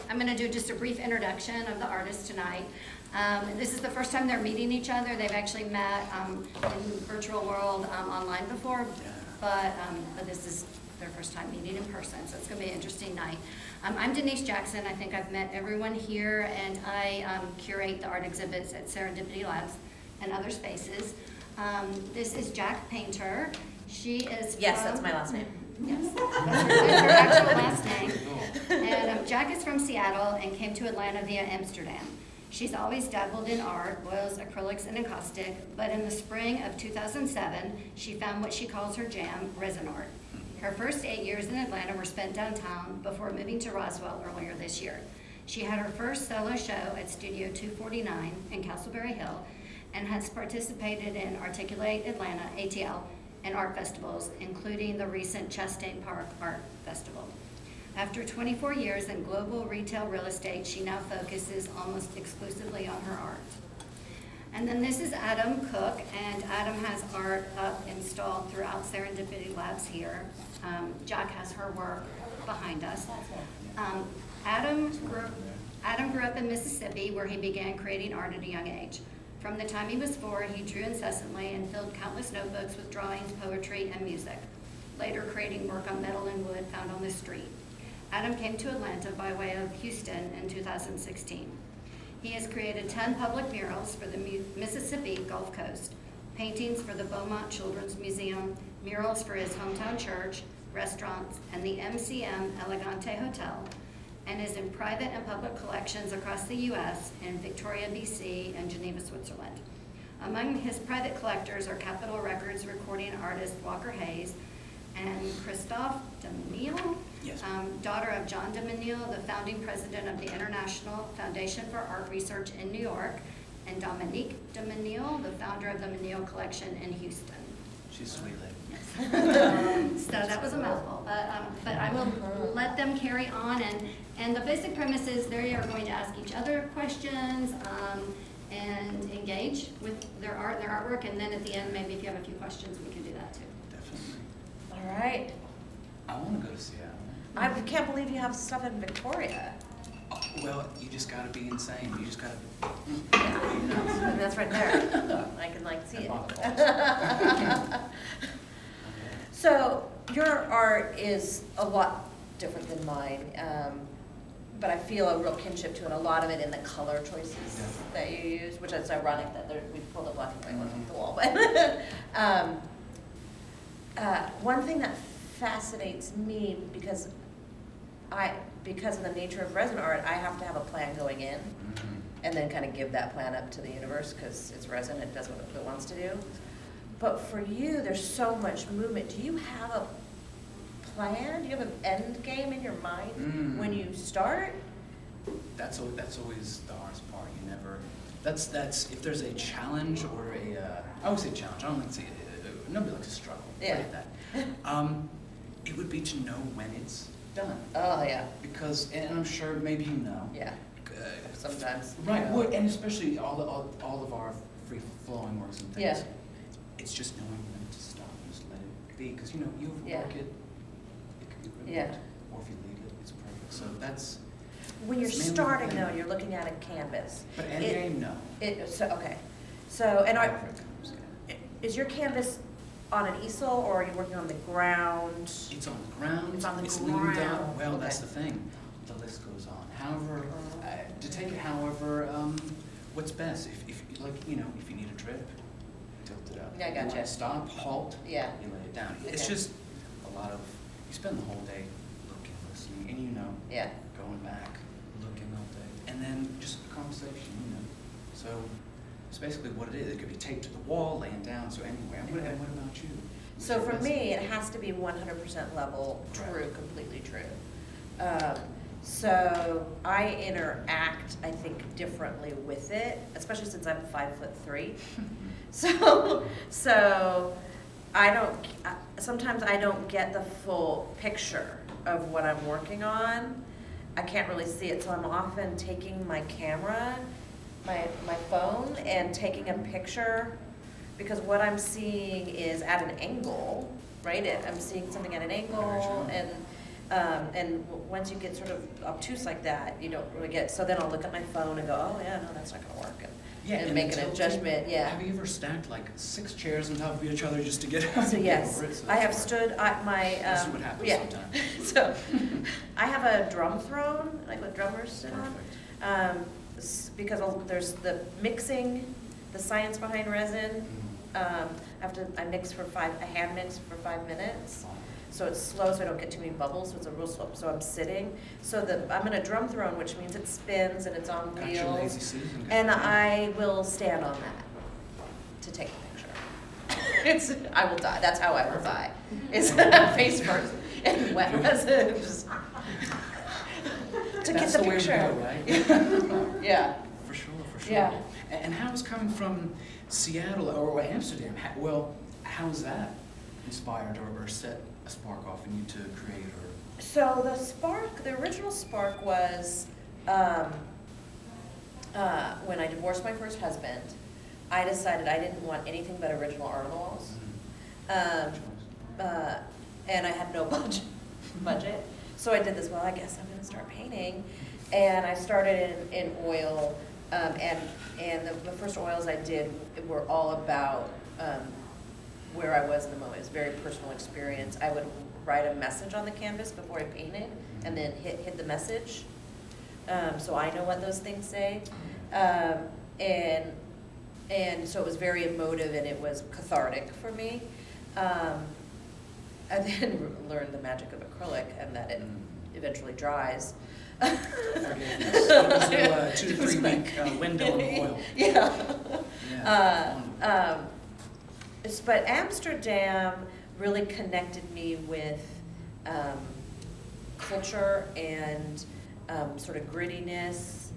I'm going to do just a brief introduction of the artists tonight. This is the first time they're meeting each other. They've actually met in the virtual world online before, but this is their first time meeting in person, so it's going to be an interesting night. I'm Denise Jackson. I think I've met everyone here, and I curate the art exhibits at Serendipity Labs and other spaces. This is Jack Painter. She is Yes, that's my last name. Yes, that's her actual last name. And Jack is from Seattle and came to Atlanta via Amsterdam. She's always dabbled in art, oils, acrylics, and encaustic, but in the spring of 2007, she found what she calls her jam, resin art. Her first 8 years in Atlanta were spent downtown before moving to Roswell earlier this year. She had her first solo show at Studio 249 in Castleberry Hill and has participated in Articulate Atlanta, ATL, and art festivals, including the recent Chastain Park Art Festival. After 24 years in global retail real estate, she now focuses almost exclusively on her art. And then this is Adam Cook, and Adam has art up installed throughout Serendipity Labs here. Jack has her work behind us. Adam grew up in Mississippi, where he began creating art at a young age. From the time he was 4, he drew incessantly and filled countless notebooks with drawings, poetry, and music, later creating work on metal and wood found on the street. Adam came to Atlanta by way of Houston in 2016. He has created 10 public murals for the Mississippi Gulf Coast, paintings for the Beaumont Children's Museum, murals for his hometown church, restaurants, and the MCM Elegante Hotel, and is in private and public collections across the U.S. in Victoria, B.C., and Geneva, Switzerland. Among his private collectors are Capitol Records recording artist Walker Hayes and Christophe Demille, Yes. Daughter of John Demille, the founding president of the International Foundation for Art Research in New York, and Dominique Demille, the founder of the Menil Collection in Houston. She's a sweet lady. So that was a mouthful, but I will let them carry on, and the basic premise is they are going to ask each other questions and engage with their art and their artwork, and then at the end, maybe if you have a few questions, we can do that too. Definitely. All right. I want to go to Seattle. I can't believe you have stuff in Victoria. Oh, well, you just got to be insane. You just got to. Yeah. That's right there. I can see it. So your art is a lot different than mine, but I feel a real kinship to it. A lot of it in the color choices that you use, which is ironic that we pulled a black and white one off the wall. But one thing that fascinates me because of the nature of resin art, I have to have a plan going in, and then kind of give that plan up to the universe because it's resin; it does what it wants to do. But for you, there's so much movement. Do you have a plan? Do you have an end game in your mind when you start? That's always the hardest part. You never. That's if there's a challenge or I always say challenge. I don't like to say nobody likes to struggle. Yeah. Like that. It would be to know when it's done. Oh yeah. Because, and I'm sure maybe you know. Yeah. Sometimes. Right. Yeah. Well, and especially all of our free flowing works and things. Yeah. It's just knowing when to stop and just let it be. Because you overwork it could be really good. Or if you leave it, it's perfect. So that's. When you're it's mainly starting the though, thing. you're looking at a canvas. But end game, no. Okay. So and However it comes, yeah. is your canvas on an easel or are you working on the ground? It's on the ground. It's on the leaned down. ground. Well, Okay. that's the thing. The list goes on. However, to take it, however, what's best? If you if you need a trip, tilt it up. Yeah, I You gotcha. want to stop, halt. Yeah. You lay it down. It's Okay. just a lot of. You spend the whole day looking, listening, and Yeah. going back, looking all day, and then just a conversation. So it's basically what it is. It could be taped to the wall, laying down. So anyway, what about you? What's So your for best? me, it has to be 100% level, true, Correct. completely true. So I interact, I think, differently with it, especially since I'm 5'3". So sometimes I don't get the full picture of what I'm working on. I can't really see it, so I'm often taking my camera, my phone, and taking a picture, because what I'm seeing is at an angle, right? I'm seeing something at an angle, Once you get sort of obtuse like that, you don't really get, so then I'll look at my phone and go, oh yeah, no, that's not gonna work, and make an adjustment, yeah. Have you ever stacked like 6 chairs on top of each other just to get So yes, over it? So I have that's stood, my, This is what happens yeah. sometimes. So, I have a drum throne, like what drummers sit on. Perfect. Because there's the mixing, the science behind resin. Mhm. I mix I hand mix for 5 minutes. Fine. So it's slow, so I don't get too many bubbles, so it's a real slow, so I'm sitting. So I'm in a drum throne, which means it spins and it's on Got your lazy wheels. Susan going. And I will stand on that to take a picture. I will die, that's how I will die. Is face first and wet resin, just to get That's the the way to picture. go, right? Yeah. For sure, for sure. Yeah. And how is coming from Seattle or Amsterdam, how's that inspired or set a spark off in you to create or? So the original spark was when I divorced my first husband. I decided I didn't want anything but original art on the walls, and I had no budget. So I did this. Well, I guess I'm going to start painting, and I started in oil, and the first oils I did were all about where I was in the moment. It was a very personal experience. I would write a message on the canvas before I painted, and then hit the message, so I know what those things say, and so it was very emotive and it was cathartic for me. I then learned the magic of acrylic and that it eventually dries. Forgiveness. There was no 2 to 3 week window on the oil. Yeah. Yeah. But Amsterdam really connected me with culture and sort of grittiness.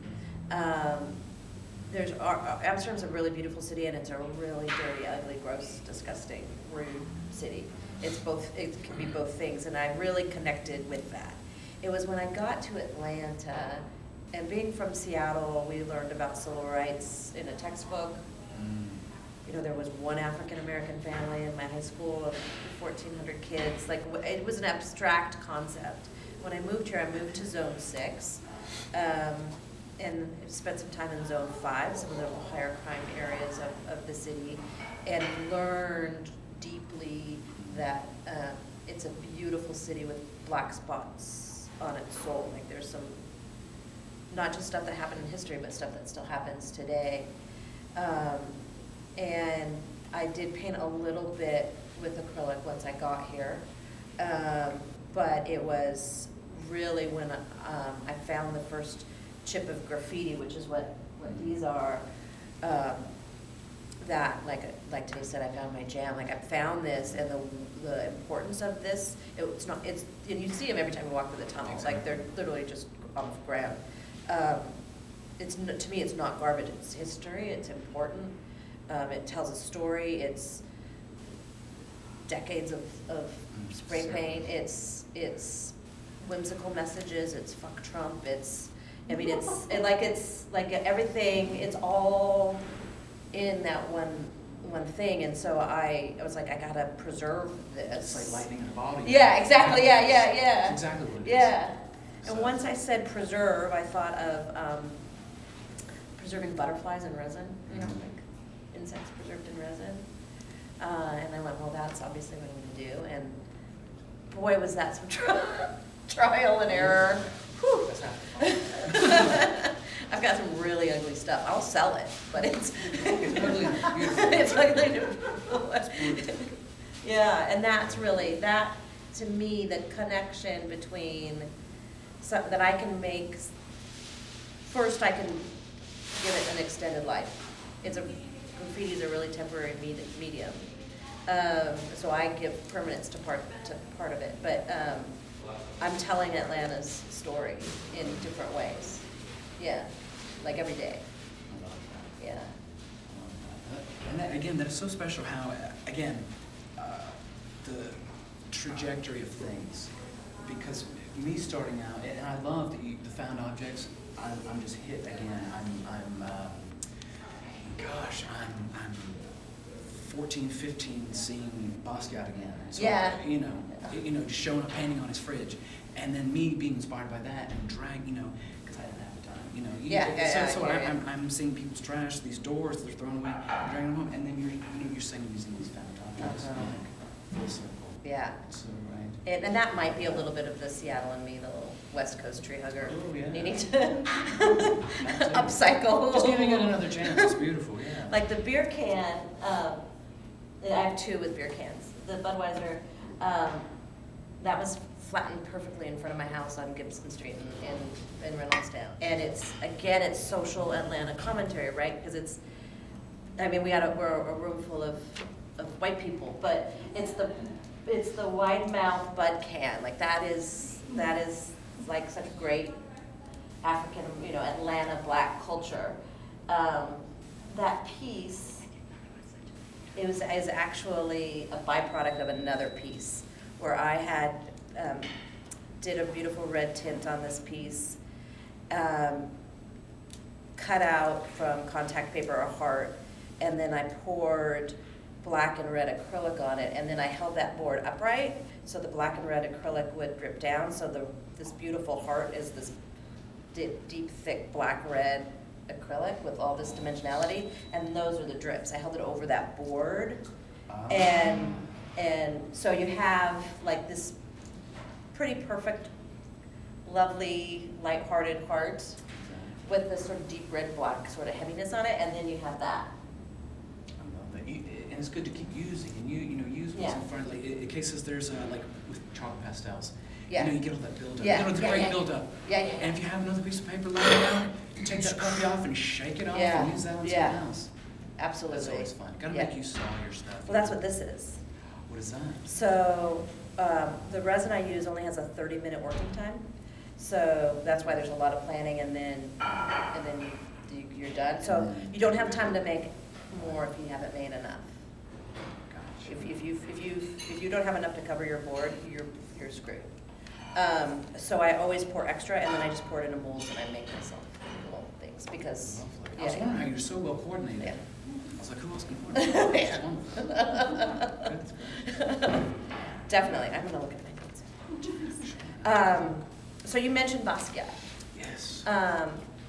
Amsterdam's a really beautiful city, and it's a really dirty, ugly, gross, disgusting, rude city. It can be both things, and I really connected with that. It was when I got to Atlanta, and being from Seattle, we learned about civil rights in a textbook. You know, there was one African-American family in my high school of 1,400 kids. Like, it was an abstract concept. When I moved here, I moved to Zone 6, and spent some time in Zone 5, some of the higher crime areas of the city, and learned deeply that it's a beautiful city with black spots on its soul. Like, there's some, not just stuff that happened in history, but stuff that still happens today. And I did paint a little bit with acrylic once I got here, but it was really when I found the first chip of graffiti, which is what these are, that, like Tay said, I found my jam. Like, I found this, and the importance of this, and you see them every time you walk through the tunnels. Like, they're literally just on the ground. To me, it's not garbage, it's history, it's important. It tells a story. It's decades of spray paint. It's whimsical messages. It's fuck Trump. It's like everything. It's all in that one thing. And so I was like, I gotta preserve this. It's like lightning in a bottle. Yeah, exactly. Yeah. That's exactly what it is. Yeah. And So- once I said preserve, I thought of preserving butterflies in resin. You know, like insects preserved in resin. And I went, well, that's obviously what I'm going to do. And boy, was that some trial and error. Whew. That's half the fun. I've got some really ugly stuff. I'll sell it, but it's It's ugly and beautiful. it's ugly and beautiful. Yeah, and that's really, that, to me, the connection between, that I can make, first I can give it an extended life. Graffiti is a really temporary medium. So I give permanence to part of it. But I'm telling Atlanta's story in different ways. Yeah, like every day. I love that. Yeah. I love that. And that, again, that is so special how, again, the trajectory of things. Because me starting out, and I love the found objects, I'm just hit again. I'm 14, 15 seeing Basquiat again. So, Yeah. Just showing a painting on his fridge. And then me being inspired by that and drag, because I didn't have the time, So I'm seeing people's trash, these doors that they're throwing away, dragging them home, and then you're saying using these found objects. Full circle. Yeah. So, right. And that might be a little bit of the Seattle and me, the little West Coast tree hugger. Oh, yeah. Needing to upcycle. Just giving it another chance. It's beautiful, yeah. Like the beer can, I have two with beer cans. The Budweiser, that was flattened perfectly in front of my house on Gibson Street in Reynoldstown. And it's social Atlanta commentary, right? Because we're a room full of white people, but it's the wide mouth Bud can. Like that is like such great African, Atlanta Black culture. That piece is actually a byproduct of another piece where I had did a beautiful red tint on this piece, cut out from contact paper a heart, and then I poured black and red acrylic on it, and then I held that board upright so the black and red acrylic would drip down. So this beautiful heart is this deep, thick black red acrylic with all this dimensionality, and those are the drips. I held it over that board, and so you have like this pretty perfect, lovely, lighthearted heart with this sort of deep red black sort of heaviness on it, and then you have that. I love that. And it's good to keep using, and use what's in front. Like in cases there's like with chalk pastels. Yeah. You get all that buildup. Yeah. The great buildup. Yeah. And if you have another piece of paper laying down, you take that puppy off and shake it off and use that on something else. Absolutely. That's always fun. Gotta make you saw your stuff. Well, that's what this is. What is that? So the resin I use only has a 30-minute working time. So that's why there's a lot of planning, and then you're done. So you don't have time to make more if you haven't made enough. Gotcha. If you don't have enough to cover your board, you're screwed. So I always pour extra, and then I just pour it into molds, and I make myself little things because. Lovely. I was wondering how you're so well coordinated. Yeah. I was like, who else can coordinate? That's wonderful. Definitely, I'm gonna look at my notes. So you mentioned Basquiat. Yes.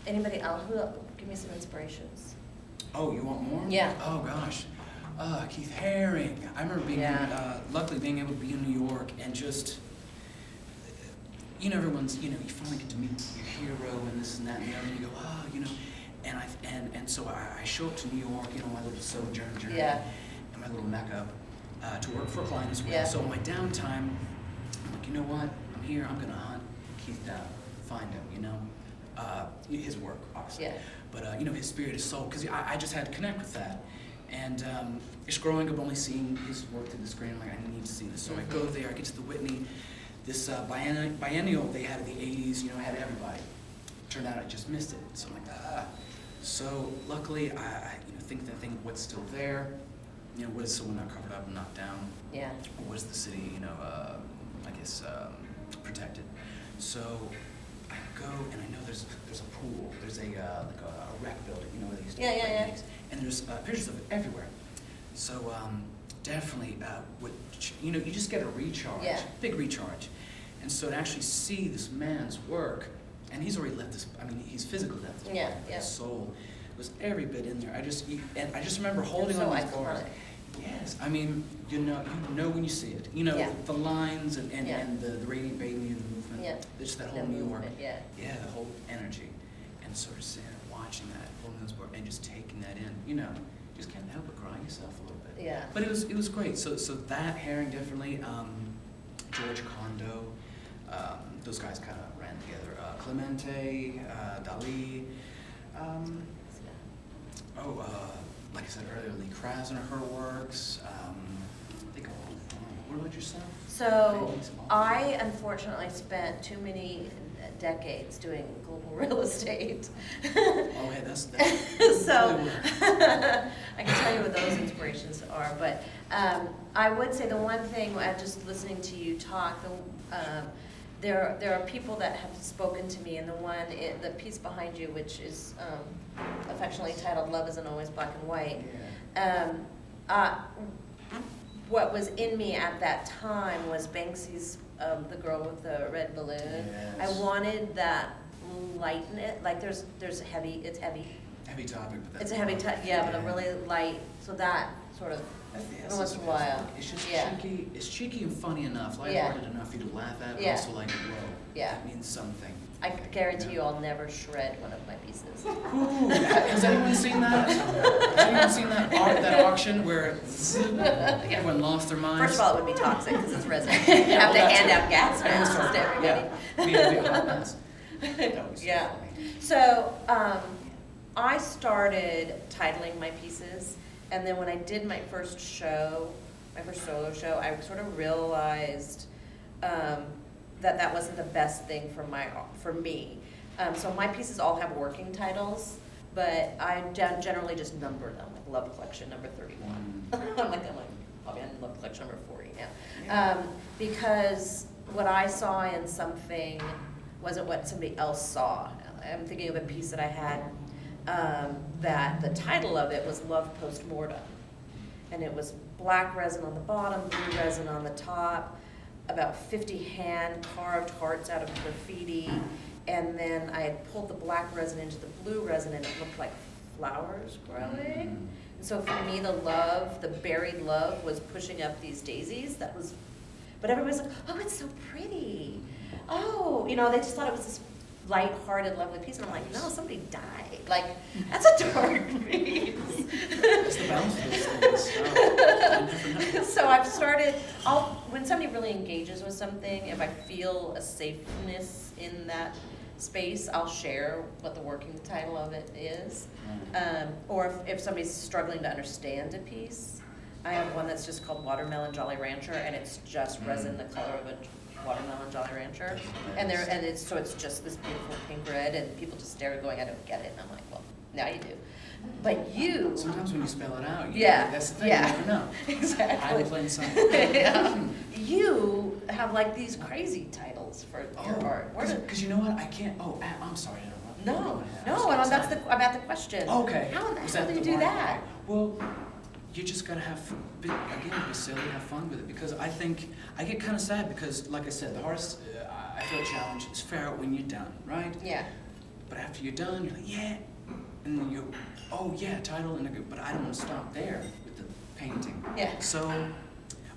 Anybody else? Give me some inspirations. Oh, you want more? Yeah. Oh gosh. Keith Haring. I remember luckily being able to be in New York and just, everyone's, you finally get to meet your hero and this and that and the other, and you go, and so I show up to New York, my little sojourn journey, and my little mecca, to work for a client as well. Yeah. So on my downtime, I'm like, you know what? I'm here. I'm gonna hunt Keith down, find him. His work, obviously. Yeah. But his spirit, his soul, because I just had to connect with that. And just growing up, only seeing his work through the screen, I'm like, I need to see this. So I go there, I get to the Whitney, this biennial they had in the 80s, had everybody. Turned out I just missed it. So I'm like, So luckily, I think what's still there, what is someone not covered up and knocked down? Yeah. Or was the city, protected? So I go and I know there's a pool, there's a rec building, where they used to play picnics, and there's pictures of it everywhere. So definitely, you just get a recharge, big recharge, and so to actually see this man's work, and he's already left this. He's physically left this. His soul was every bit in there. I just remember holding on these bars. Yes, you know when you see it. The lines and the radiant baby, the movement, just that whole New York. The whole energy, and sort of sitting there watching that, holding those bars, and just taking that in. Just can't help but cry yourself a little bit. Yeah. But it was great. So that Haring definitely, George Condo, those guys kind of ran together. Clemente, Dali. Like I said earlier, Lee Krasner, her works. They go on. What about yourself? So I unfortunately spent too many decades doing global real estate. Oh, yeah, that's so I can tell you what those inspirations are, but I would say the one thing, just listening to you talk, there are people that have spoken to me, and the piece behind you, which is affectionately titled "Love Isn't Always Black and White." what was in me at that time was Banksy's, the girl with the red balloon. Yes. I wanted that lightness, like there's heavy, it's heavy. Heavy topic, but that's. It's a heavy, yeah, but a really light, so that sort of, That's the every once in a essence of it. while. It's just Yeah. cheeky, it's cheeky and funny enough, Yeah. lighthearted enough for you to laugh at, but Yeah. also like, whoa, Yeah. that means something. I guarantee you I'll never shred one of my pieces. Ooh, has anyone seen that? Has anyone seen that auction where everyone lost their minds? First of all, it would be toxic because it's resin. You have to well, hand that's out gas masks to everybody. Yeah, be a hot mess. That was so Yeah. funny. So, I started titling my pieces, and then when I did my first show, my first solo show, I sort of realized that wasn't the best thing for me. So my pieces all have working titles, but I generally just number them, like Love Collection number 31. I'm like, I'll be on Love Collection number 40 now. Yeah. Because what I saw in something wasn't what somebody else saw. I'm thinking of a piece that I had that the title of it was Love Postmortem. And it was black resin on the bottom, blue resin on the top, about 50 hand-carved hearts out of graffiti. And then I had pulled the black resin into the blue resin and it looked like flowers growing. And so for me, the buried love was pushing up these daisies. But everybody's like, oh, it's so pretty. Oh, they just thought it was this light-hearted, lovely piece. And I'm like, no, somebody died. Like, that's a dark piece. It's the balance of those things. Oh, I never know. So I've started, when somebody really engages with something, if I feel a safeness in that space, I'll share what the working title of it is. Or if somebody's struggling to understand a piece, I have one that's just called Watermelon Jolly Rancher, and it's just resin the color of a watermelon Jolly Rancher. And it's just this beautiful pink red, and people just stare going, I don't get it. And I'm like, well, now you do. But you, Sometimes when you spell it out, that's the thing, yeah. you never know. Exactly. Hiding plain sight. Yeah. You have like these crazy titles for your art. Because you know what, I can't, I'm sorry to interrupt. No, Go ahead. no, I'm and sorry. that's I'm at the question. Okay. How the Was hell that do you the do one? that? Well, you just gotta be silly, have fun with it, because I think, I get kind of sad because, like I said, the hardest, I feel challenge is figure out when you're done, right? Yeah. But after you're done, you're like, yeah, and then you, oh yeah, title, and I go, but I don't want to stop there with the painting. Yeah. So,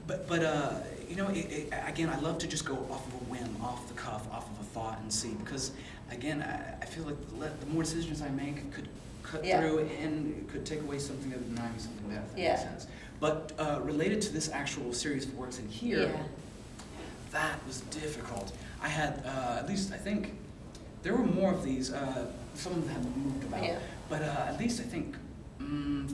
but again, I love to just go off of a whim, off the cuff, off of a thought and see, because again, I feel like the more decisions I make could cut through and it could take away something that would deny me something better, if that makes sense. But related to this actual series of works in here, that was difficult. I had, at least I think, there were more of these, some of them have moved about, but at least I think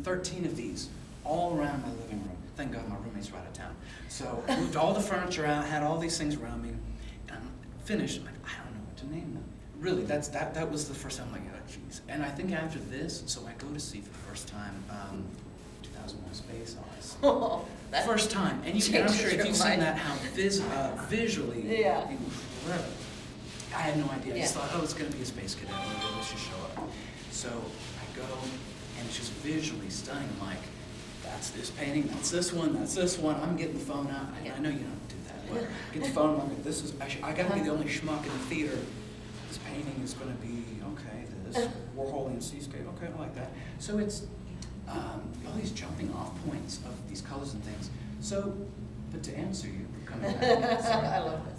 13 of these all around my living room. Thank God my roommate's right out of town. So I moved all the furniture out, had all these things around me, and I'm finished. I'm like, I don't know what to name them. Really, that was the first time I'm like, oh, jeez. And I think after this, so I go to see for the first time 2001: Space Odyssey. Oh, First time, and I'm sure if you've seen that, how visually, whatever. I had no idea. I just thought, oh, it's going to be a space cadet. Let's just show up. So I go, and it's just visually stunning. I'm like, that's this painting, that's this one, that's this one. I'm getting the phone out. I know you don't do that, but get the phone. I'm like, this is. I got to be the only schmuck in the theater. This painting is going to be okay. This Warhol and seascape. Okay, I like that. So it's all these jumping off points of these colors and things. So, but to answer you, coming back. Sorry. I love this.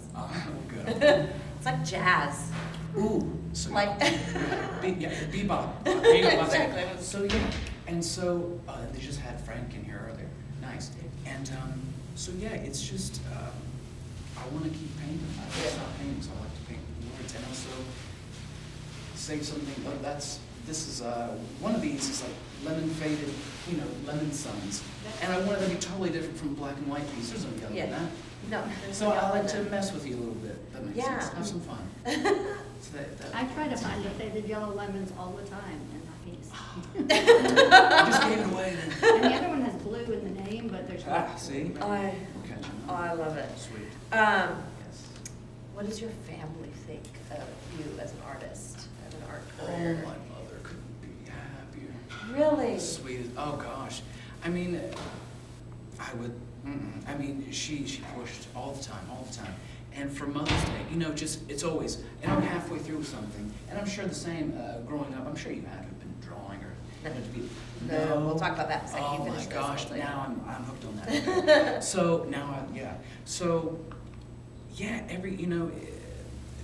Good. It's like jazz. Ooh, so Like bebop. Exactly. So yeah, and so they just had Frank in here earlier. Nice. And so yeah, it's just I want to keep painting. I don't stop painting, so I like to paint words and also say something. Oh, this is one of these is like lemon faded, lemon suns, and I wanted to be totally different from black and white pieces. There's no yellow in that. No. So I like to mess with you a little bit. That makes sense. Have some fun. So I try to find the faded yellow lemons all the time in my piece. I just gave it away then. And the other one has blue in the name, but there's no. See? I love it. Sweet. Yes. What does your family think of you as an artist, as an art Oh, career? my mother couldn't be happier. Really? Sweet as, oh gosh. I mean, I would, I mean, she pushed all the time. And for Mother's Day, you know, just, it's always, and I'm halfway through something, and I'm sure the same, growing up, I'm sure you had to have been drawing or wanted to be. No, we'll talk about that in a second. You Oh finish my this, gosh, I'll tell you. now I'm hooked on that. So now so, yeah, you know,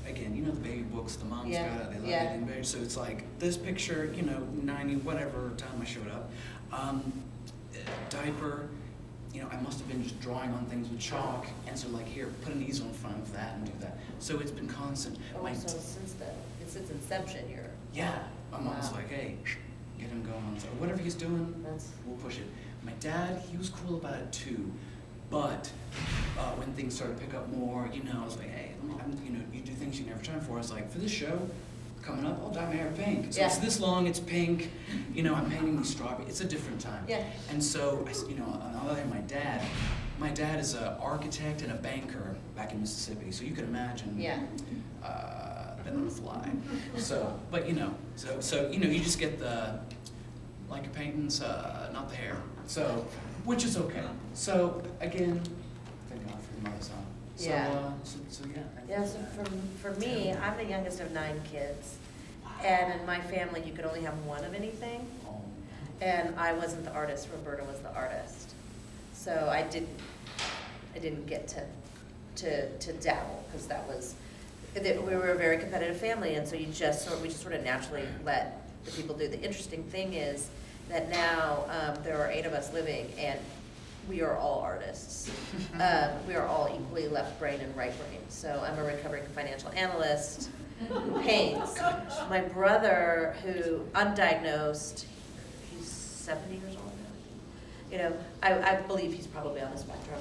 again, you know the baby books, the moms Yeah, got it, they love yeah. getting baby, so it's like, this picture, you know, 90, whatever time I showed up, diaper, you know, I must have been just drawing on things with chalk, and so like, here, put an easel in front of that and do that. So it's been constant. Oh, so since inception, you're. Yeah, my mom's Wow. like, hey, get him going. So whatever he's doing, That's- we'll push it. My dad, he was cool about it too, but when things started to pick up more, you know, I was like, hey, you know, you do things you never time for. I was like, for this show coming up, I'll dye my hair pink. So it's Yeah. this long, it's pink. You know, I'm painting these strawberries. It's a different time. Yeah. And so, you know, on the other hand, my dad is an architect and a banker back in Mississippi. So you can imagine. Yeah. Been on the fly. So, but you know, so you know, you just get the, like your paintings, not the hair. So, which is okay. So again, thank God for your mother's son. So, Yeah. so yeah. Yeah, so for me, I'm the youngest of 9 kids. And in my family, you could only have one of anything. Oh, And I wasn't the artist, Roberta was the artist. So I didn't get to dabble, because that was, we were a very competitive family, and so we just sort of naturally let the people do. The interesting thing is that now there are 8 of us living, and we are all artists. We are all equally left brain and right brain. So I'm a recovering financial analyst who paints. My brother, who undiagnosed, he's 70 years old now. You know, I believe he's probably on the spectrum.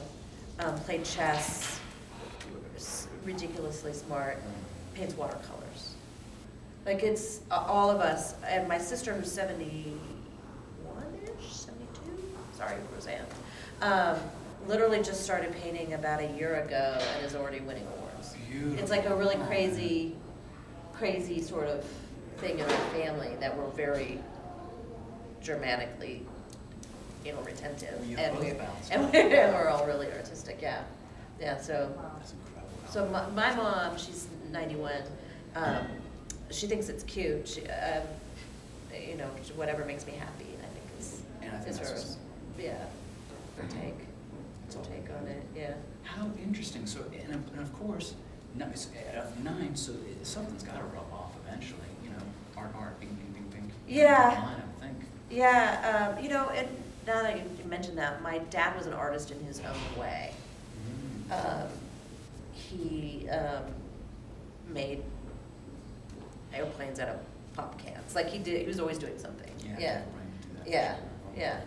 Played chess, ridiculously smart, paints watercolors. Like, it's all of us, and my sister, who's 71-ish, 72, sorry, Roseanne, literally just started painting about a year ago and is already winning awards. beautiful. It's like a really crazy sort of thing in our family that we're very dramatically, you know, retentive. You And both we're, bounce. and we're all really artistic, yeah. Yeah, so, That's incredible. so my mom, she's 91, she thinks it's cute. She, you know, whatever makes me happy, I think And I think is that's hers. just- Yeah, her take, That's her all take good. on it, yeah. How interesting. So, and of course, of 9, so something's got to rub off eventually. You know, art, pink. Yeah. Line, I would think. Yeah, you know, and now that you mentioned that, my dad was an artist in his own way. He made airplanes out of pop cans. Like, he was always doing something. Yeah, yeah, yeah.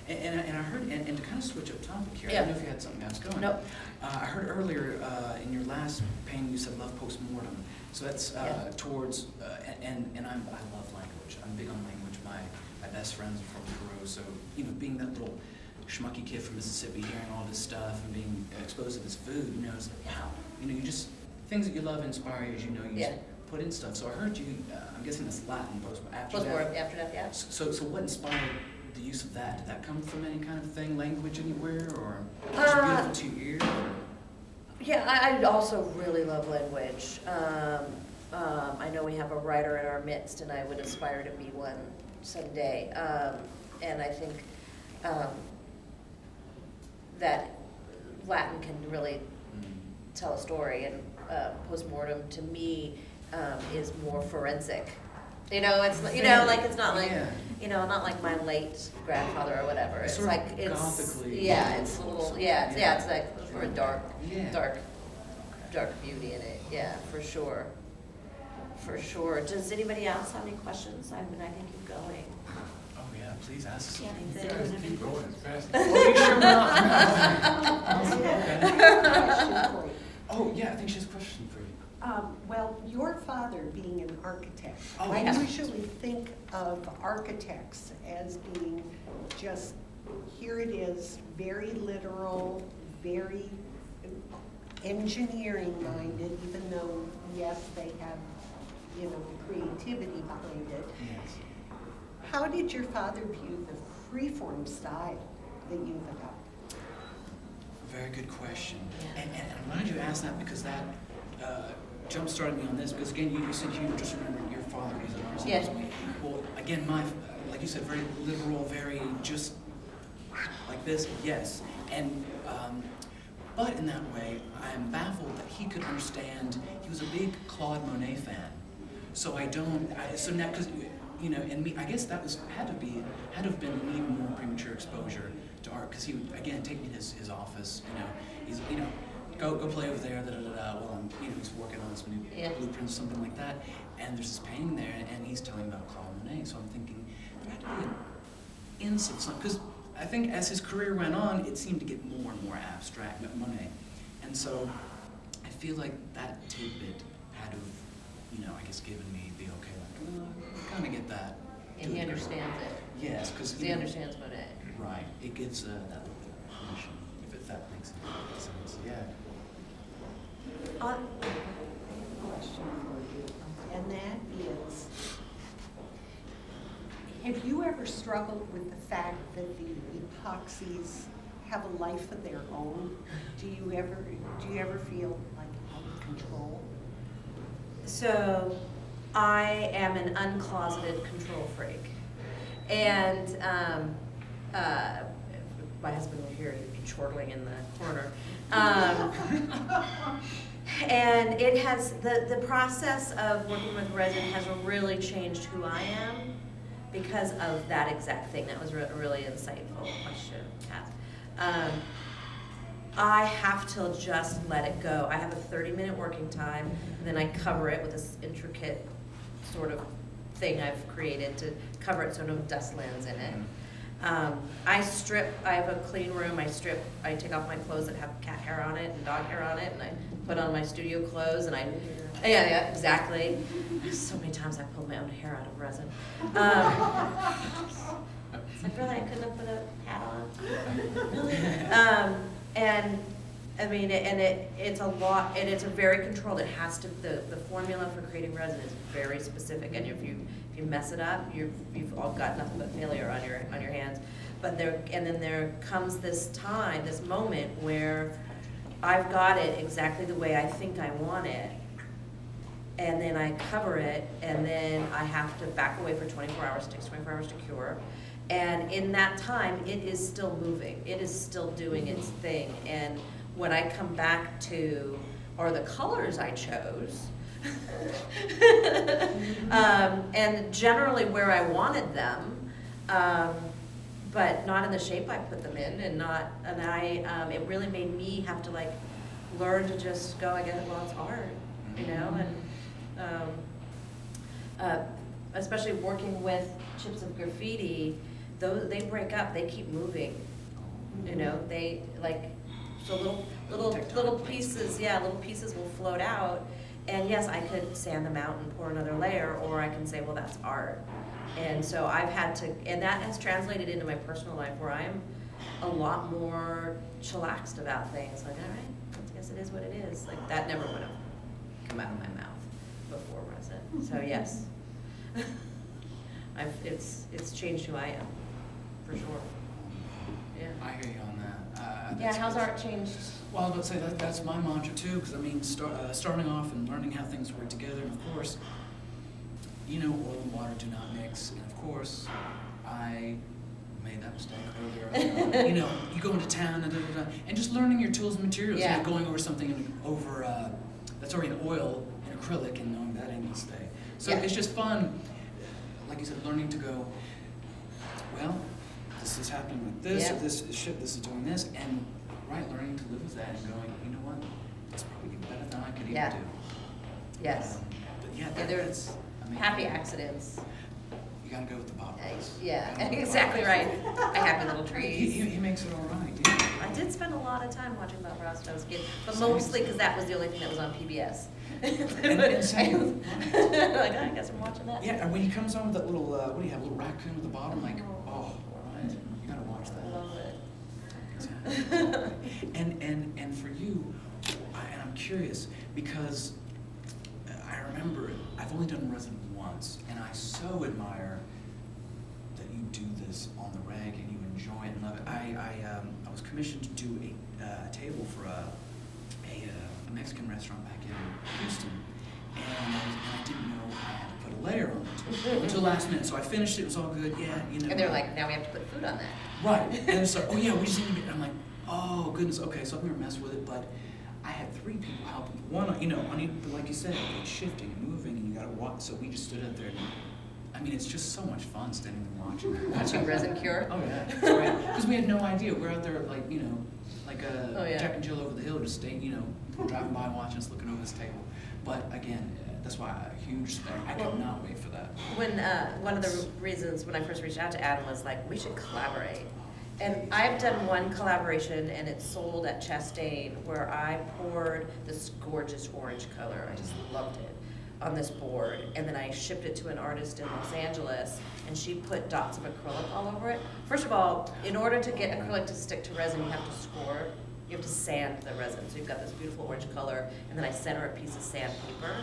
And I heard, and to kind of switch up topic here, I Yeah. don't know if you had something else going. Nope. I heard earlier in your last painting you said love post-mortem. So that's Yeah. towards, and I love language. I'm big on language. My best friends are from Peru, so, you know, being that little schmucky kid from Mississippi, hearing all this stuff and being exposed to this food, you know, it's like, wow, you know, you just, things that you love inspire you, as you know, you Yeah. just put in stuff. So I heard you, I'm guessing that's Latin, after that. Postmortem, after that, yeah. So what inspired the use of that? Did that come from any kind of thing, language anywhere, or just beautiful to your ear? Or? Yeah, I also really love language. I know we have a writer in our midst, and I would aspire to be one someday. And I think that Latin can really tell a story, and postmortem to me is more forensic. You know, it's like, it's not like, Yeah. not like my late grandfather or whatever. It's It's sort of like, it's, gothically yeah, it's a little, it's Yeah. like sort of dark, Yeah. dark beauty in it, yeah, for sure. For sure. Does anybody else have any questions? I mean, I can keep going. Oh yeah, please ask. Yeah. Anything? Keep going as fast Oh, you sure not? Question for you. Oh yeah, I think she has a question for you. Well, your father being an architect, Oh, I yeah. usually think of architects as being just, here it is, very literal, very engineering minded, even though, yes, they have, the creativity behind it. Yes. How did your father view the freeform style that you've adopted? Very good question. And I'm glad you asked that because that jump-started me on this. Because again, you said you just remembered your father was an artist. Yes. Well, again, like you said, very literal, very just like this, yes. And, but in that way, I'm baffled that he could understand. He was a big Claude Monet fan. So so now, because, you know, and me, I guess that had to have been an even more premature exposure to art, because he would, again, take me to his office, go play over there, while I'm, he's working on some new blueprints, something like that, and there's this painting there, and he's telling about Claude Monet, so I'm thinking, there had to be an inch of something, because I think as his career went on, it seemed to get more and more abstract, Monet, and so I feel like that tidbit had to have, I guess given me the okay, like, I kind of get that. And he understands it. Yes, because He understands Monet. Right, it gives that little bit of permission, if that makes sense. Yeah. Question for you, and that is, have you ever struggled with the fact that the epoxies have a life of their own? Do you ever feel like out of control? So I am an uncloseted control freak. And my husband will hear you chortling in the corner. And it has, the process of working with resin has really changed who I am because of that exact thing. That was a really insightful question, Kath. I have to just let it go. I have a 30-minute working time, and then I cover it with this intricate sort of thing I've created to cover it so no dust lands in it. I have a clean room, I take off my clothes that have cat hair on it and dog hair on it, and I put on my studio clothes, and yeah, exactly. So many times I pulled my own hair out of resin. It's like, really, I couldn't have put a hat on? Really? And I mean, it's a lot, and it's a very controlled, it has to, the formula for creating resin is very specific, and if you mess it up, you've all got nothing but failure on your hands. But then there comes this time, this moment where I've got it exactly the way I think I want it, and then I cover it, and then I have to back away for 24 hours, it takes 24 hours to cure. And in that time, it is still moving, it is still doing its thing. And when I come back to, are the colors I chose, and generally where I wanted them, but not in the shape I put them in, it really made me have to like learn to just go, I guess, well, it's art, and especially working with chips of graffiti, they break up, they keep moving, they like, so little pieces, little pieces will float out. And yes, I could sand them out and pour another layer, or I can say, well, that's art. And so I've had to, and that has translated into my personal life where I'm a lot more chillaxed about things. Like, all right, I guess it is what it is. Like, that never would have come out of my mouth before resin. So yes, it's changed who I am, for sure. Yeah. I hear you on that. Yeah, how's art changed? Well, I was going to say that's my mantra too, because I mean, starting off and learning how things work together, and of course, oil and water do not mix, and of course, I made that mistake earlier. You go into town and just learning your tools and materials. Yeah. Going over something that's already in oil and acrylic, and knowing that ain't gonna stay. So Yeah. it's just fun, like you said, learning to go, well, this is happening with this, Yeah. or this is doing this, and learning to live with that and going, you know what, it's probably better than I could even Yeah. do. Yes. But yeah, There's happy accidents. You gotta go with the Bob Ross. Yeah, You gotta go with exactly Bob right. Ross. A happy little tree. He makes it all right, yeah. I did spend a lot of time watching Bob Ross when I was a kid, but Same. mostly because that was the only thing that was on PBS. And same. Like, I guess I'm watching that. Yeah, and when he comes on with that little, what do you have, a little raccoon at the bottom, like, oh, right, you gotta watch I that. love it. Exactly. And for you, and I'm curious, because I remember I've only done resin once, and I so admire that you do this on the reg and you enjoy it and love it. I was commissioned to do a table for a Mexican restaurant back in Houston, and I didn't know I had to put a layer on it until last minute. So I finished it. It was all good. Yeah, you know. And they're like, now we have to put food on that. Right. And it's like, oh yeah, we just need to be. I'm like, oh goodness. Okay, so I'm gonna mess with it, but I had 3 people helping. One, you know, like you said, it's shifting and moving, and you gotta watch. So we just stood up there. And, I mean, it's just so much fun standing there watching. Watching resin cure. Oh yeah. Because we had no idea. We're out there like, you know, like Oh, yeah. Jack and Jill over the hill, just staying, you know, driving by, watching us, looking over this table. But again, that's why a huge respect. I could not wait for that. When, one of the reasons when I first reached out to Adam was like, we should collaborate. And I've done one collaboration and it's sold at Chastain where I poured this gorgeous orange color, I just loved it, on this board. And then I shipped it to an artist in Los Angeles and she put dots of acrylic all over it. First of all, in order to get acrylic to stick to resin, you have to score, you have to sand the resin. So you've got this beautiful orange color and then I sent her a piece of sandpaper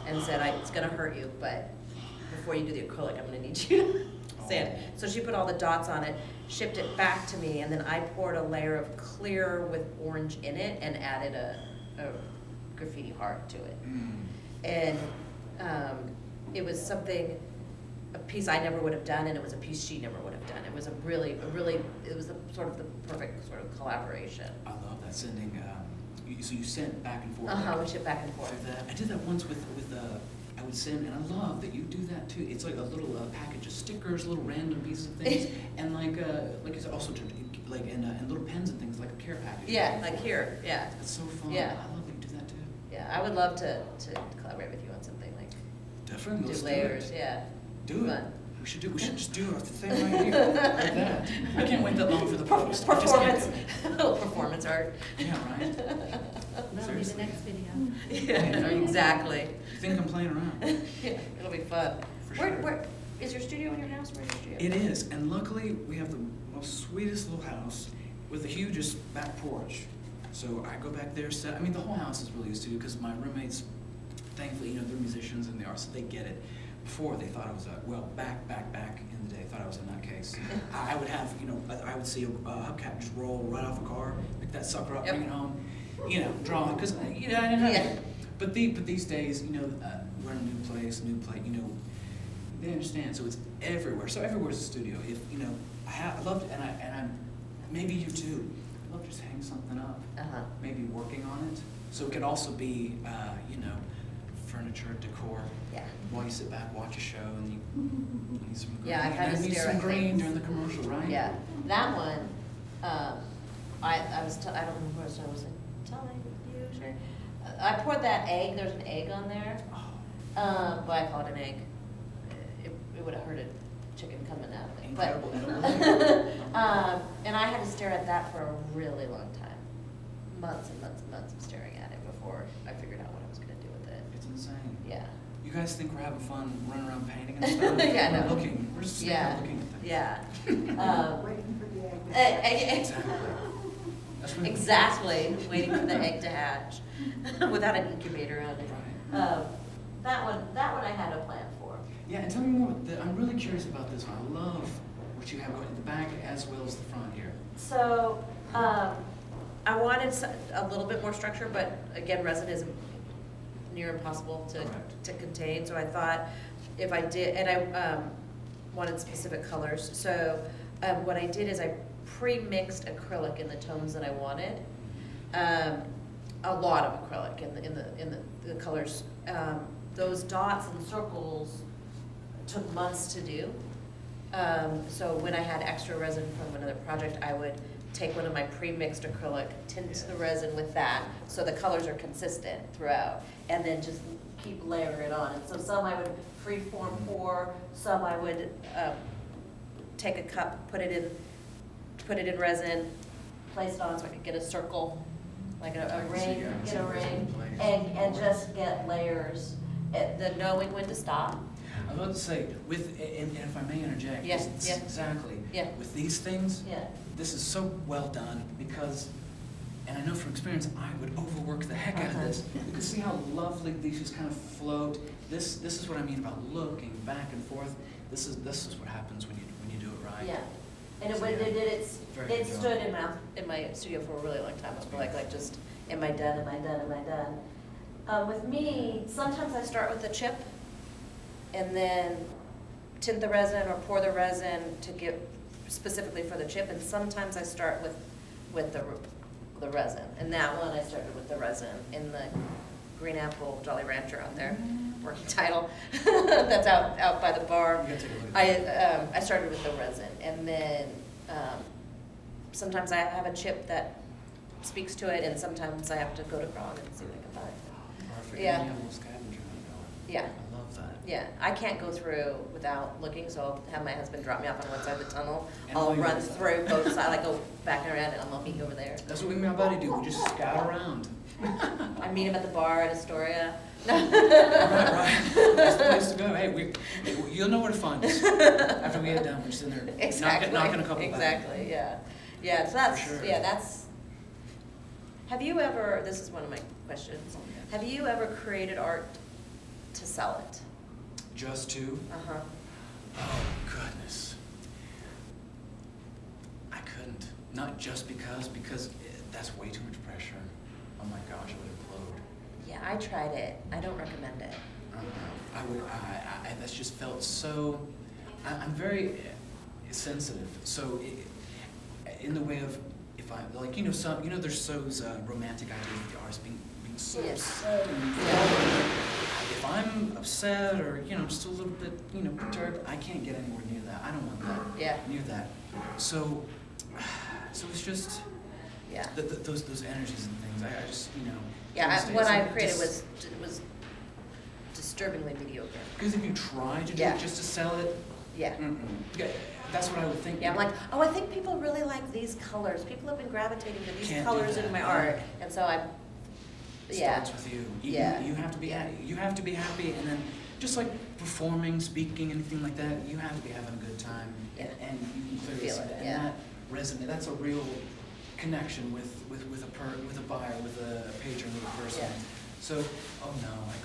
and said, it's gonna hurt you, but before you do the acrylic, I'm gonna need you to sand. So she put all the dots on it, shipped it back to me, and then I poured a layer of clear with orange in it and added a graffiti heart to it. And it was something, a piece I never would have done, and it was a piece she never would have done. It was it was sort of the perfect sort of collaboration. I love that sending. So you sent back and forth. We shipped back and forth. I did that once with I would send, and I love that you do that too. It's like a little package of stickers, little random pieces of things, and like it's also and little pens and things like a care package. Yeah, like here, yeah. It's so fun. Yeah. I love that you do that too. Yeah, I would love to collaborate with you on something like Definitely. do Let's layers, do it. yeah. Do it. Fun. We should just do our thing right here, like that. I can't wait that long for the post. I just can't Performance, do it. little performance art. Yeah, right. That'll be the Seriously. next video. Yeah, exactly. You think I'm playing around? Yeah, it'll be fun. For Where, sure. where, is your studio in your house? Where's your studio? It is, and luckily we have the most sweetest little house with the hugest back porch. So I go back there, I mean, the whole house is really used to because my roommates, thankfully, you know, they're musicians and they are, so they get it. Before they thought I was back in the day, thought I was a nutcase. I would have, you know, I would see a hubcap just roll right off a car, pick that sucker up, Yep. bring it home, you know, draw it, because, you know, I didn't have Yeah. it. But these days, you know, we're in a new place, you know, they understand, so it's everywhere. So everywhere's a studio. If, you know, I love, and I'm, maybe you too, I love just hang something up, maybe working on it. So it could also be, you know, furniture, decor. Yeah. While you sit back, watch a show, and you need some green. Yeah, I've had to need stare some at green things. during the commercial, right? Yeah, that one, I don't remember what I was telling you, sure. I poured that egg, there's an egg on there, Oh, but I call it an egg. It would have hurt a chicken coming out of it. incredible. And I had to stare at that for a really long time. Months and months and months of staring at it before I figured out what I was gonna do with it. It's insane. Yeah. You guys think we're having fun running around painting and stuff? Yeah, We're no. looking. We're just sitting Yeah, there looking at things. yeah. Waiting for the egg. Exactly. That's right. Exactly, waiting for the egg to hatch without an incubator on it. Right. That one I had a plan for. Yeah, and tell me more. I'm really curious about this one. I love what you have going in the back as well as the front here. So, I wanted a little bit more structure, but again, resin is near impossible Correct. to contain, so I thought if I did, and I wanted specific colors, so what I did is I pre-mixed acrylic in the tones that I wanted. A lot of acrylic in the colors. Those dots and circles took months to do. So when I had extra resin from another project, I would take one of my pre-mixed acrylic, tint the resin with that, so the colors are consistent throughout, and then just keep layering it on. And so some I would free-form pour, some I would take a cup, put it in resin, place it on so I could get a circle, like I a can see, ring, yeah, I can get see a the resin ring, place. and just get layers, the knowing when to stop. I was about to say, and if I may interject, Yes, it's yeah. exactly. Yeah. With these things, Yeah. this is so well done because and I know from experience, I would overwork the heck out of this. You can see how lovely these just kind of float. This is what I mean about looking back and forth. This is what happens when you do it right. Yeah, and So, when yeah. it did, Very it good job. stood in my studio for a really long time. I was like just, am I done, am I done, am I done? With me, sometimes I start with a chip, and then tint the resin or pour the resin to get specifically for the chip, and sometimes I start with the resin. And that one, I started with the resin in the Green Apple Jolly Rancher out there, working title, that's out by the bar. You gotta take a look at I started with the resin, and then sometimes I have a chip that speaks to it, and sometimes I have to go to Krog and see what I can find. Perfect. Yeah. And you have a little scavenger hunt going. Yeah. I love that. Yeah, I can't go through without looking, so I'll have my husband drop me off on one side of the tunnel. And I'll all your run stuff. through both sides, like go back and around, and I'll meet you over there. That's what we and my buddy do. We just scout around. I meet him at the bar at Astoria. Right. That's the place to go. Hey, you'll know where to find us. After we get done, we're just in there Exactly. knocking a couple back. Exactly, yeah. Yeah, so that's, For sure. yeah, that's, have you ever, this is one of my questions, have you ever created art to sell it? Just two? Uh-huh. Oh, goodness. I couldn't. Not just because that's way too much pressure. Oh my gosh, I would implode. Yeah, I tried it. I don't recommend it. That's just felt so, I'm very sensitive. So in the way of, if I, like, there's those romantic ideas of the artist being so Yes. upset and if I'm upset or, just a little bit, perturbed, I can't get anywhere near that. I don't want that. Yeah. Near that. So it's just, Yeah. those energies and things, I just, Yeah, can't stay. what So I created just- was disturbingly mediocre. Because if you try to do Yeah. it just to sell it, Yeah. yeah, that's what I would think. Yeah, I'm like, oh, I think people really like these colors. People have been gravitating to these Can't do colors in that, my yeah. art, and so I, yeah. Starts with you. Yeah. You have to be Yeah. you have to be happy, and then just like performing, speaking, anything like that, you have to be having a good time, Yeah. and you can clearly Feel see it, that. yeah. And that resonate. That's a real connection with a buyer, with a patron, with a person. Yeah. So, oh no, I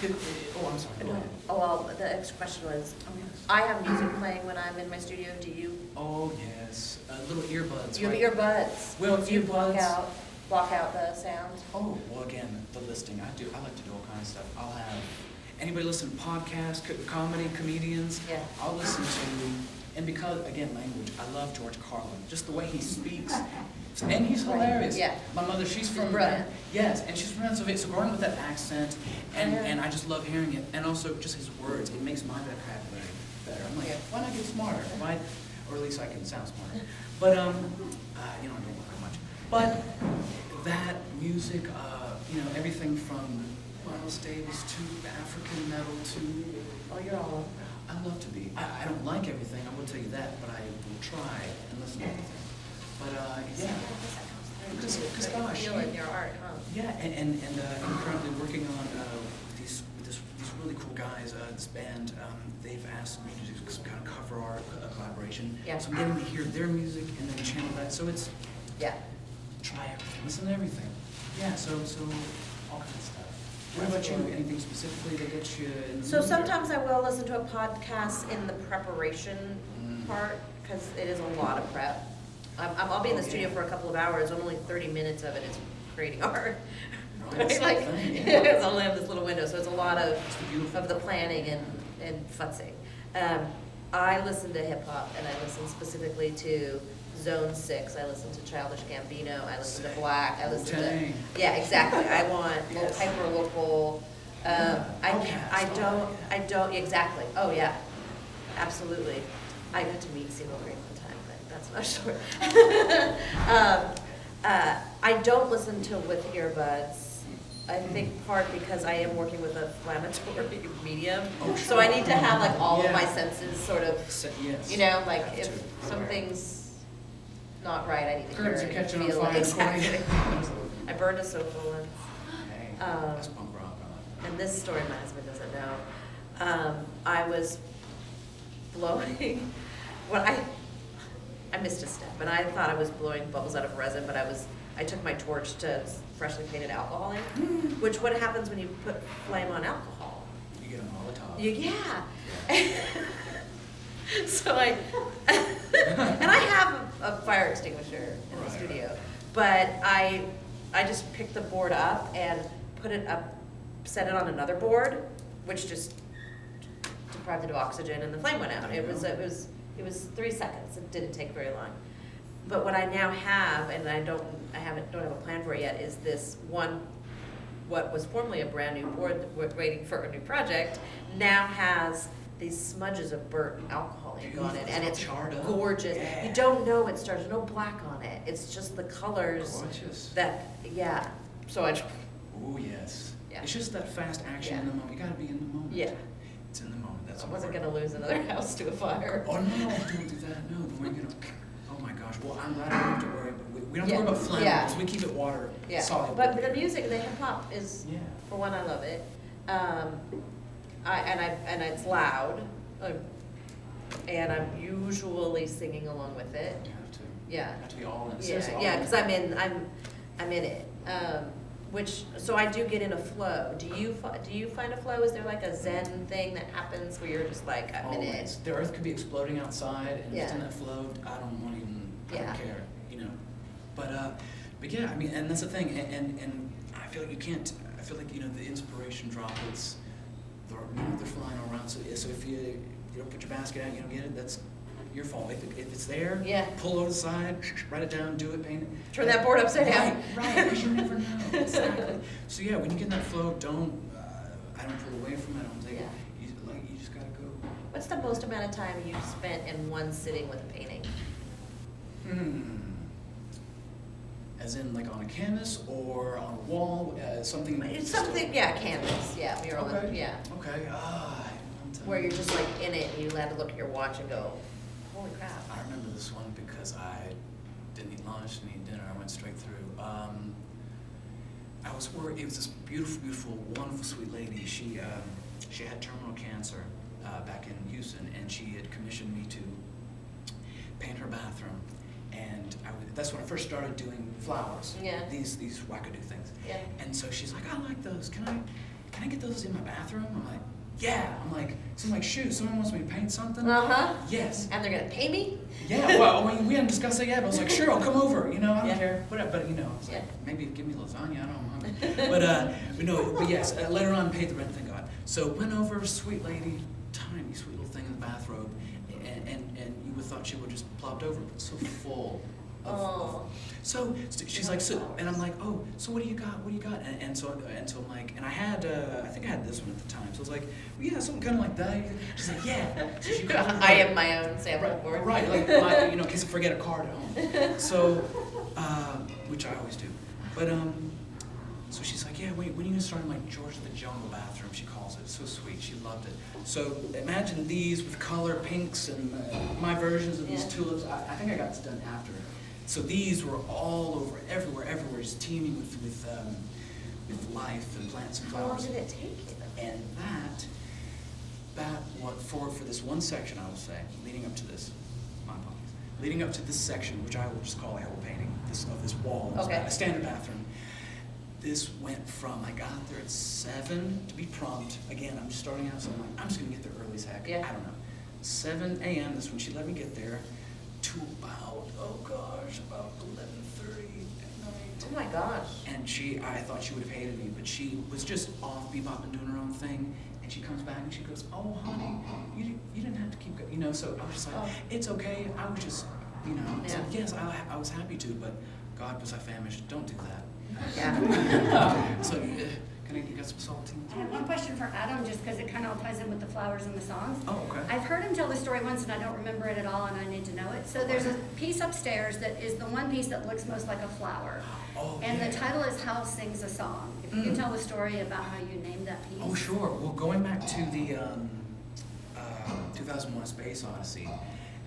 couldn't. Oh, I'm sorry. Go No. ahead. Oh, well, the next question was, Oh yes. I have music playing when I'm in my studio. Do you? Oh yes. Little earbuds. You have right? earbuds. Well, Do you earbuds. block out the sound? Oh, well, again, the listing. I like to do all kinds of stuff. I'll have anybody listen to podcasts, comedy, comedians. Yeah. I'll listen to, and because, again, language, I love George Carlin. Just the way he speaks. And he's hilarious. Yeah. My mother, she's from. brilliant. Yes, and she's from Pennsylvania. So growing up with that accent, and, Yeah. and I just love hearing it. And also just his words, it makes my vocabulary better. I'm like, Yeah. why not get smarter? Why, or at least I can sound smarter. But, I don't work that much. But that music, everything from Miles Davis to African metal to, Oh, you're all. I love to be. I don't like everything, I will tell you that, but I will try and listen to everything. But, yeah. Because gosh, Feel it in your art, huh? Yeah, and I'm currently working on these really cool guys, this band. They've asked me to do some kind of cover art collaboration. Yeah. So I'm getting to hear their music and then channel that. So it's Yeah. try everything, listen to everything. Yeah, so all kinds of stuff. What about you? Anything specifically that gets you in the So mood, or- sometimes I will listen to a podcast in the preparation Mm. part, because it is a lot of prep. I'll be in the Oh, studio yeah. for a couple of hours, and only 30 minutes of it is creating art. Right, that's the Like, thing, yeah. it's only have this little window, so it's a lot It's the beautiful of the part. planning and futzing. I listen to hip hop, and I listen specifically to Zone 6, I listen to Childish Gambino, I listen to Same. Black, I listen to, Wu-Tang. yeah, exactly, I want Yes. hyper local. I don't, exactly, oh yeah, absolutely. I got to meet CeeLo Green one time, but that's not short. I don't listen to with earbuds. I think part because I am working with a inflammatory medium, Oh, so I need to have like all of my Yeah. senses sort of, Yes. like Have if to. something's not right, I need to hear Curtains it. are and catching on feel it. fire Exactly. according- I burned a sofa once. Hey, Um, that's punk rock. And this story my husband doesn't know. I was blowing, I missed a step, and I thought I was blowing bubbles out of resin, but I was I took my torch to freshly painted alcohol in, which what happens when you put flame on alcohol? You get a Molotov. Yeah. So I, and I have a fire extinguisher in the Right. studio, but I just picked the board up and put it up, set it on another board, which just deprived it of oxygen, and the flame went out. It was 3 seconds. It didn't take very long. But what I now have, and don't have a plan for it yet, is this one, what was formerly a brand new board that we're waiting for a new project, now has these smudges of burnt alcohol ink on it, and it's Charred up. gorgeous. Yeah. You don't know it's started, there's no black on it. It's just the colors Gorgeous. that, yeah. So I, Oh, yes. Yeah. It's just that fast action in the moment. You gotta be in the moment. Yeah. It's in the moment. That's I wasn't important. gonna lose another house to a fire. Oh, no, don't do that. No, then we're gonna, oh my gosh. Well, I'm glad I don't have to worry, we don't have to Yeah. worry about flammable, Yeah. because we keep it water Yeah, soluble. but the music, the hip hop is, Yeah. for one, I love it. And it's loud, and I'm usually singing along with it. You have to. Yeah. You have to be all in. Yeah, Seriously, all yeah, in. because I'm in it. So I do get in a flow. Do you find a flow? Is there like a Zen thing that happens where you're just like, I'm in it? Always. The earth could be exploding outside, and just in Yeah. that flow, I don't want to even, I Yeah. don't care, you know. But yeah, I mean, and that's the thing, and I feel like you can't, I feel like, you know, the inspiration droplets, they're flying all around, so if you don't put your basket out, you don't get it, that's your fault. If it's there, Yeah. pull over the side, write it down, do it, paint it. Turn that board upside down. Right, because you never know, exactly. So yeah, when you get in that flow, I don't pull away from it, I don't take it. Yeah. You just gotta go. What's the most amount of time you've spent in one sitting with a painting? As in like on a canvas or on a wall, something. It's something, yeah, canvas, yeah, mural, Okay. yeah. Okay, Where you're just like in it and you had to look at your watch and go, holy crap. I remember this one because I didn't eat lunch, didn't eat dinner, I went straight through. I was worried, it was this beautiful, beautiful, wonderful, sweet lady. She had terminal cancer back in Houston, and she had commissioned me to paint her bathroom. And that's when I first started doing flowers. Yeah. These wackadoo things. Yeah. And so she's like, I like those. Can I get those in my bathroom? I'm like, yeah. So I'm like, shoot, someone wants me to paint something? Uh-huh. Yes. And they're gonna pay me? Yeah, well, I mean, we hadn't discussed it yet, but I was like, sure, I'll come over, you know, I don't Yeah. care, whatever, but you know, it's like, Yeah. maybe give me lasagna, I don't know. But yes, later on, paid the rent, thank God. So went over, sweet lady, tiny, sweet little thing in the bathrobe, and you would thought she would just plopped over, but so full of so she's like, and I'm like, oh, so what do you got? And so I'm like, and I think I had this one at the time. So I was like, well, yeah, something kind of like that. She's like, yeah. So she got I have my own sample board. Right, like, in case I forget a card at home. So, which I always do. But, so she's like, yeah, wait, when are you gonna start in like George of the Jungle bathroom, she calls it. So sweet, she loved it. So imagine these with color pinks and my versions of these Yeah. tulips. I think I got this done after. So these were all over, everywhere, just teeming with life and plants and How long flowers. did it take you? And that what for this one section, I will say, leading up to this, my apologies, leading up to this section, which I will just call a hill painting, of this wall, Okay. a standard bathroom. This went from, I got there at 7 to be prompt. Again, I'm just starting out, so I'm like, I'm just gonna get there early as heck. Yeah. I don't know. 7 a.m. That's when she let me get there, to about 11:30 at night. Oh my gosh. And I thought she would have hated me, but she was just off bebopping, doing her own thing. And she comes back and she goes, oh, honey, you didn't have to keep going. You know, so I was just like, Oh. it's okay. I was just, you know, so Yeah. yes, I was happy to, but God was I famished. Don't do that. Yeah. So, can I get some saltines? I have one question for Adam, just because it kind of all ties in with the flowers and the songs. Oh, okay. I've heard him tell the story once, and I don't remember it at all, and I need to know it. So there's a piece upstairs that is the one piece that looks most like a flower. Oh, And yeah. the title is Hal Sings a Song. If you can tell the story about how you named that piece. Oh, sure. Well, going back to the 2001: A Space Odyssey,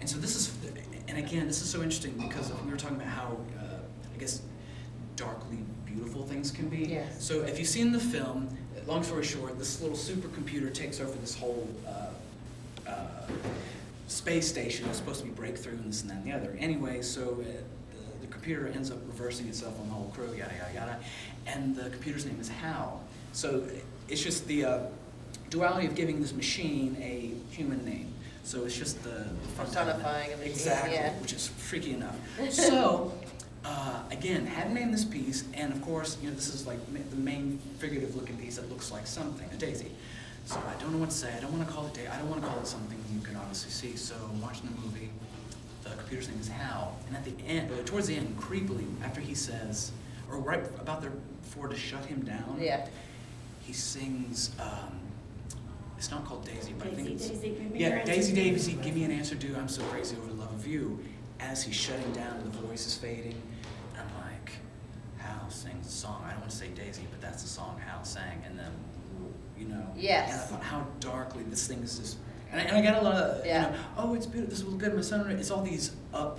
and so this is, and again, this is so interesting because we were talking about how, I guess, darkly beautiful things can be. Yes. So if you've seen the film, long story short, this little supercomputer takes over this whole space station. It's supposed to be breakthrough and this and that and the other. Anyway, so the computer ends up reversing itself on the whole crew, yada, yada, yada. And the computer's name is Hal. So it's just the duality of giving this machine a human name. So it's just the Personifying a machine, exactly, yeah. which is freaky enough. So again, had named this piece, and of course, you know, this is like the main figurative looking piece that looks like something, a daisy. So I don't know what to say. I don't want to call it I don't want to call it something you can obviously see. So I'm watching the movie. The computer's name is Hal, and at the end, towards the end, creepily, after he says, or right about there before to shut him down, Yeah. he sings. It's not called Daisy, but I think it's Daisy, give me your yeah, answer, Daisy, do. Daisy, give me an answer, do. I'm so crazy over the love of you. As he's shutting down, and the voice is fading. And I'm like, Hal sings a song. I don't want to say Daisy, but that's the song Hal sang, and then, you know. Yes. And I thought how darkly this thing is just. And I got a lot of, Yeah. you know, oh, it's beautiful. This will look good. My son. It's all these up,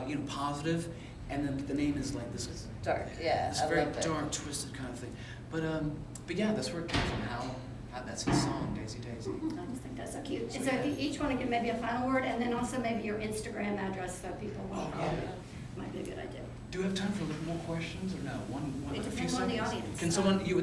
you know, positive, and then the name is like this. It's dark, yeah, This I very love it. dark, twisted kind of thing. But yeah, that's where it came from. Hal. That's his song, Daisy, Daisy. I just think that's so cute. And so if you each want to give maybe a final word, and then also maybe your Instagram address so people will Oh, follow yeah. you. Might be a good idea. Do we have time for a little more questions, or no? One It a few depends on the seconds? audience. Can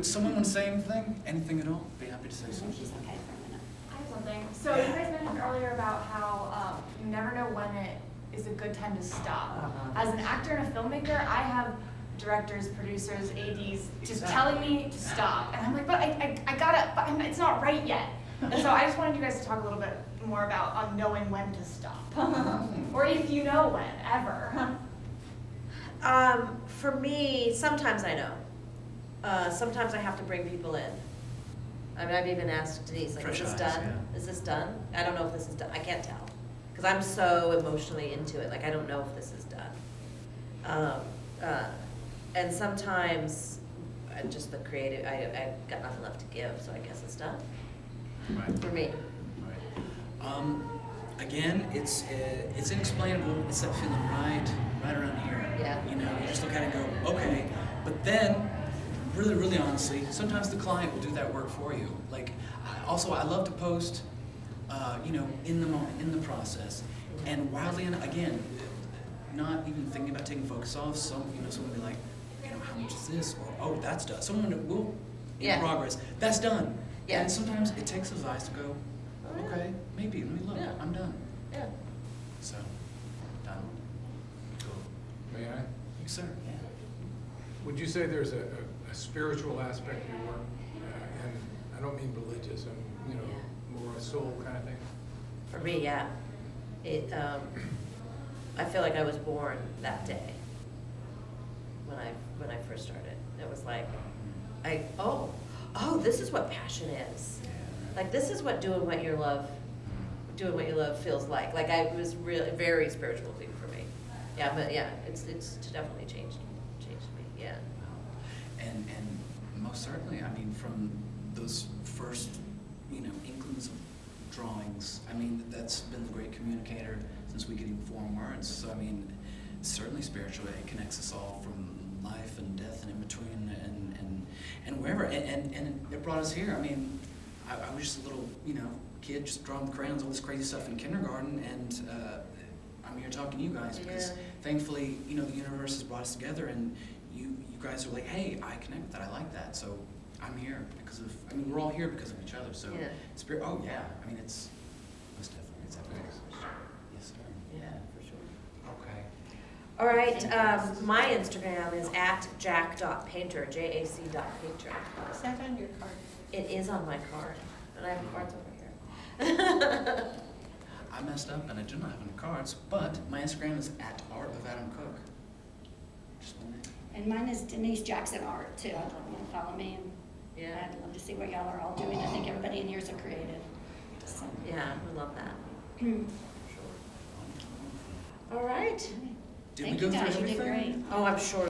someone want to say anything? Anything at all? Be happy to say She's something. okay for a minute. I have something. So you guys mentioned earlier about how you never know when it is a good time to stop. Uh-huh. As an actor and a filmmaker, I have directors, producers, ADs just telling me to stop, and I'm like, but I gotta, but it's not right yet. And so I just wanted you guys to talk a little bit more about on knowing when to stop, or if you know when, ever. For me, sometimes I know. Sometimes I have to bring people in. I mean, I've even asked Denise, like, Fresh is this eyes, done? yeah. Is this done? I don't know if this is done. I can't tell. Because I'm so emotionally into it. Like, I don't know if this is done. And sometimes, just the creative, I got nothing left to give, so I guess it's done Right. for me. Right. Again, it's inexplainable. It's that feeling right around here. Yeah. You know, you just look at it and go, okay. But then, really, really honestly, sometimes the client will do that work for you. Like, I love to post, you know, in the moment, in the process, and wildly, again, not even thinking about taking focus off. Someone will be like, you know, how much is this? Or, oh, that's done. Someone will, in Yeah. progress, that's done. Yeah. And sometimes it takes those eyes to go, Oh, yeah. okay, maybe, let me look, Yeah. I'm done. Yeah. So, done. Cool. May I? You, sir? Yeah. Would you say there's a spiritual aspect to your work? And I don't mean religious, I mean, more a soul kind of thing? For me, yeah. I feel like I was born that day when I first started. It was like, oh, this is what passion is. Yeah. Like, this is what doing what you love feels like. Like, it was really very spiritual thing for me. Yeah, but yeah, it's definitely changed me. Yeah. And most certainly, I mean, from those first, you know, inklings of drawings, I mean, that's been the great communicator since we could even form words. So, I mean, certainly spiritually, it connects us all from life and death and in between and wherever. And it brought us here. I mean, I was just a little, you know, kid just drawing with crayons, all this crazy stuff in kindergarten, and I'm here talking to you guys because Yeah. thankfully, you know, the universe has brought us together, and you guys are like, hey, I connect with that, I like that, so I'm here because of, I mean, we're all here because of each other, so Yeah. spirit, oh yeah, I mean, it's most definitely, it's epic. Yes, sir. Yeah, for sure. Okay. All right, my Instagram is @jack.painter, JAC.painter. Is that on your card? It is on my card, and I have cards over here. I messed up and I do not have any cards, but my Instagram is @ArtOfAdamCook. Just my name. And mine is Denise Jackson Art too. I'd love you to follow me, and Yeah. I'd love to see what y'all are all doing. I think everybody in here is a creative. So, Yeah, we love that. hmm. All right. Did Thank we you go through guys, you did everything? great. Oh, I'm sure